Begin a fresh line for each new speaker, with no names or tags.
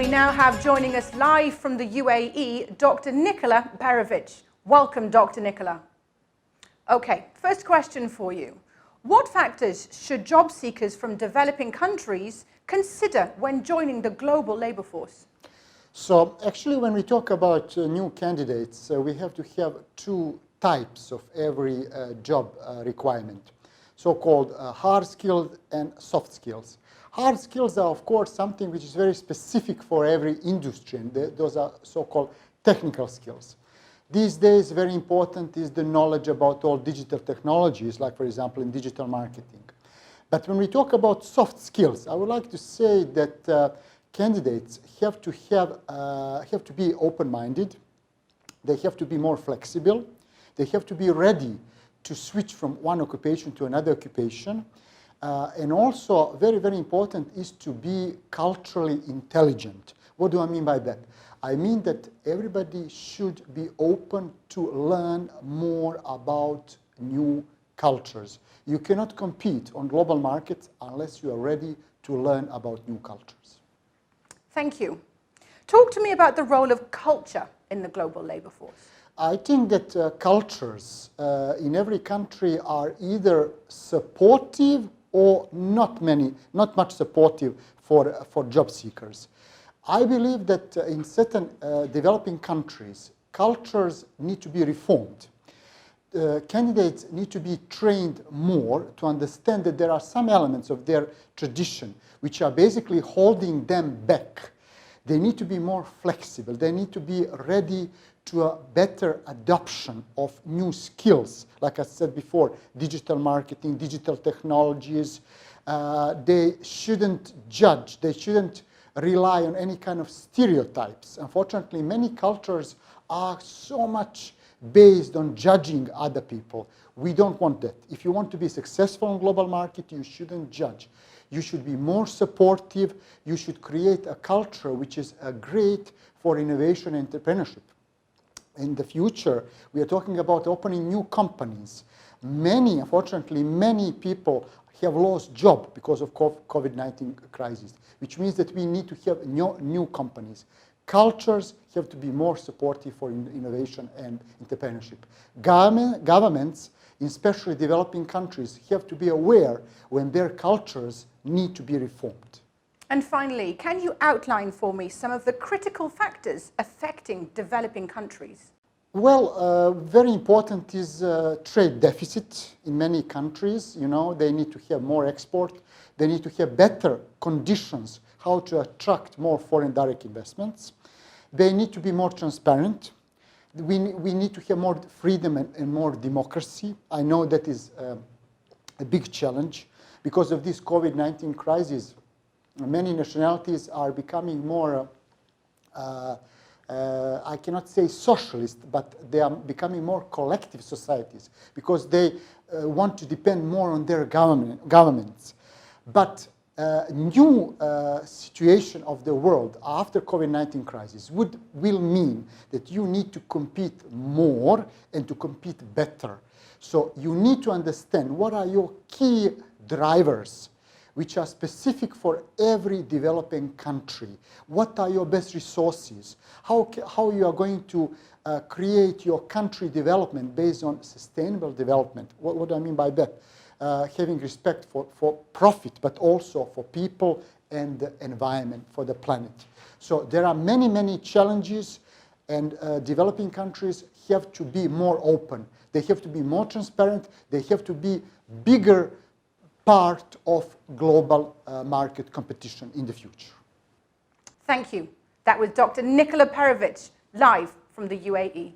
We now have joining us live from the UAE, Dr. Nikola Perovic. Welcome, Dr. Nikola. Okay, first question for you. What factors should job seekers from developing countries consider when joining the global labor force?
So actually, when we talk about new candidates, we have to have two types of every job requirement, so-called hard skills and soft skills. Hard skills are, of course, something which is very specific for every industry, and those are so-called technical skills. These days, very important is the knowledge about all digital technologies, like, for example, in digital marketing. But when we talk about soft skills, I would like to say that candidates have to be open-minded. They have to be more flexible. They have to be ready to switch from one occupation to another occupation. And also, very, very important is to be culturally intelligent. What do I mean by that? I mean that everybody should be open to learn more about new cultures. You cannot compete on global markets unless you are ready to learn about new cultures.
Thank you. Talk to me about the role of culture in the global labor force.
I think that cultures in every country are either supportive or not much supportive for job seekers. I believe that in certain developing countries, cultures need to be reformed. Candidates need to be trained more to understand that there are some elements of their tradition which are basically holding them back. They need to be more flexible. They need to be ready to a better adoption of new skills. Like I said before, digital marketing, digital technologies. They shouldn't judge. They shouldn't rely on any kind of stereotypes. Unfortunately, many cultures are so much based on judging other people. We don't want that. If you want to be successful in global market, you shouldn't judge. You should be more supportive. You should create a culture which is great for innovation and entrepreneurship. In the future, we are talking about opening new companies. Unfortunately, many people have lost jobs because of COVID-19 crisis, which means that we need to have new companies. Cultures have to be more supportive for innovation and entrepreneurship. Governments, especially developing countries, have to be aware when their cultures need to be reformed.
And finally, can you outline for me some of the critical factors affecting developing countries?
Well, very important is trade deficit in many countries. You know, they need to have more export. They need to have better conditions how to attract more foreign direct investments. They need to be more transparent. We need to have more freedom and more democracy. I know that is a big challenge. Because of this COVID-19 crisis, many nationalities are becoming more, I cannot say socialist, but they are becoming more collective societies because they want to depend more on their governments. But new situation of the world after COVID-19 crisis will mean that you need to compete more and to compete better. So you need to understand what are your key drivers which are specific for every developing country. What are your best resources? How you are going to create your country development based on sustainable development? What do I mean by that? Having respect for profit, but also for people and the environment, for the planet. So there are many, many challenges, and developing countries have to be more open. They have to be more transparent. They have to be bigger part of global market competition in the future.
Thank you. That was Dr. Nikola Perovic, live from the UAE.